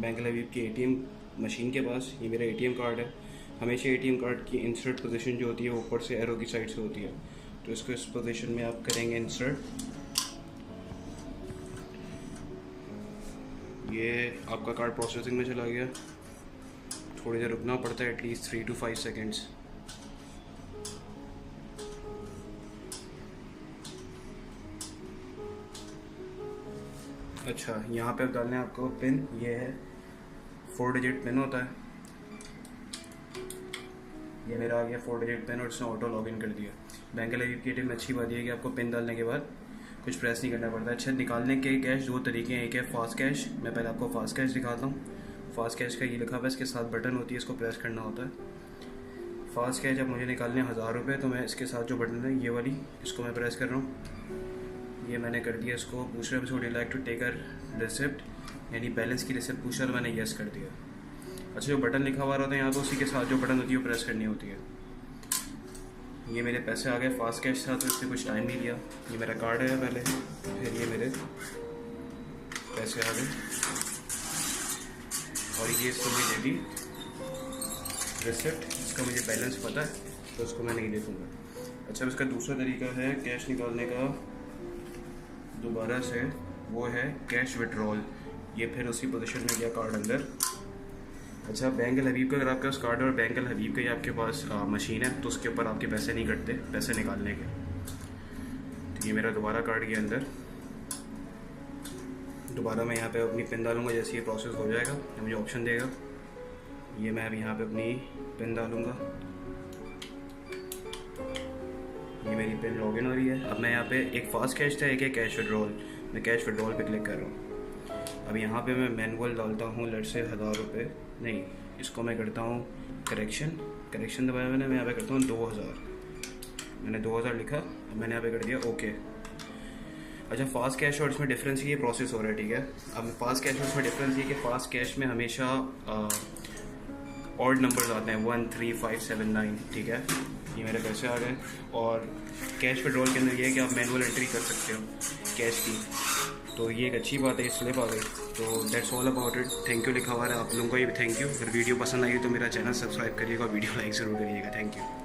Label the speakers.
Speaker 1: Bank लवीप की ATM machine के पास। ये मेरा एटीएम कार्ड है। हमेशा एटीएम कार्ड की इंसर्ट पोजीशन जो होती है ऊपर से एरो की साइड से होती है, तो इसको इस पोजीशन में आप करेंगे इंसर्ट। ये आपका कार्ड प्रोसेसिंग में चला गया। थोड़ी देर रुकना पड़ता है, एटलीस्ट 3 to 5 सेकेंड्स। अच्छा, यहाँ पे अब डालना है आपको पिन। ये है 4 डिजिट पिन होता है। ये मेरा आ गया 4 डिजिट पिन और इसने ऑटो लॉगिन कर दिया। बैंक लवीप की एटीएम में अच्छी बात यह है कि आपको पिन डालने के बाद कुछ प्रेस नहीं करना पड़ता। अच्छा, निकालने के कैश 2 तरीके हैं। एक है फास्ट कैश। मैं पहले आपको फास्ट कैश दिखाता हूँ। फास्ट कैश का ये लिखा हुआ है, इसके साथ बटन होती है, इसको प्रेस करना होता है। फास्ट कैश जब मुझे निकालने 1000 रुपये, तो मैं इसके साथ जो बटन है ये वाली, इसको मैं प्रेस कर रहा हूँ। ये मैंने कर दिया। इसको पूछ रहे हैं would you like to take a receipt, यानी बैलेंस की रिसिप्ट पूछ रहा, तो मैंने येस कर दिया। अच्छा, जो बटन लिखा हुआ रहता है यहाँ पर, उसी के साथ जो बटन होती है वो प्रेस करनी होती है। ये मेरे पैसे आ गए। फास्ट कैश था तो इससे कुछ टाइम नहीं लिया। ये मेरा कार्ड है पहले, फिर ये मेरे पैसे आ गए और ये इसको मैं दे दी रिसिप्ट। इसका मुझे बैलेंस पता है तो उसको मैं नहीं देखूँगा। अच्छा, इसका दूसरा तरीका है कैश निकालने का दोबारा से, वो है कैश विड्रॉल। ये फिर उसी पोजीशन में गया कार्ड अंदर। अच्छा, बैंक लवीप का अगर आपके पास कार्ड और बैंक लवीप का ही आपके पास मशीन है तो उसके ऊपर आपके पैसे नहीं कटते, पैसे निकालने के। तो ये मेरा दोबारा कार्ड गया अंदर। दोबारा मैं यहाँ पे अपनी पिन डालूंगा। जैसे ये प्रोसेस हो जाएगा तो मुझे ऑप्शन देगा। ये मैं अब यहाँ पे अपनी पिन डालूंगा। ये मेरी पिन लॉगिन हो रही है। अब मैं यहाँ पे एक फास्ट कैश था, एक है कैश विड्रॉल। मैं कैश विड्रॉल पे क्लिक कर रहा हूँ। अब यहाँ पे मैं मैनुअल डालता हूँ, लेट से 1000 रुपये नहीं, इसको मैं करता हूँ करेक्शन दबाया मैंने। मैं यहाँ पे करता हूँ 2000। मैंने 2000 लिखा। अब मैंने यहाँ पे कर दिया ओके। अच्छा, फास्ट कैश और इसमें डिफरेंस ये प्रोसेस हो रहा है, ठीक है। अब फास्ट कैश और इसमें डिफरेंस ये कि फास्ट कैश में हमेशा ऑड नंबर्स आते हैं, 1 3 5 7 9, ठीक है। ये मेरे पैसे आ गए। और कैश विड्रॉल के अंदर ये है कि आप मैनुअल एंट्री कर सकते हो कैश की, तो ये एक अच्छी बात है। स्लिप आ गई। तो that's all about it. Thank you लिखा हुआ है आप लोगों को, ये थैंक यू। अगर वीडियो पसंद आई तो मेरा चैनल सब्सक्राइब करिएगा और वीडियो लाइक ज़रूर करिएगा। Thank you.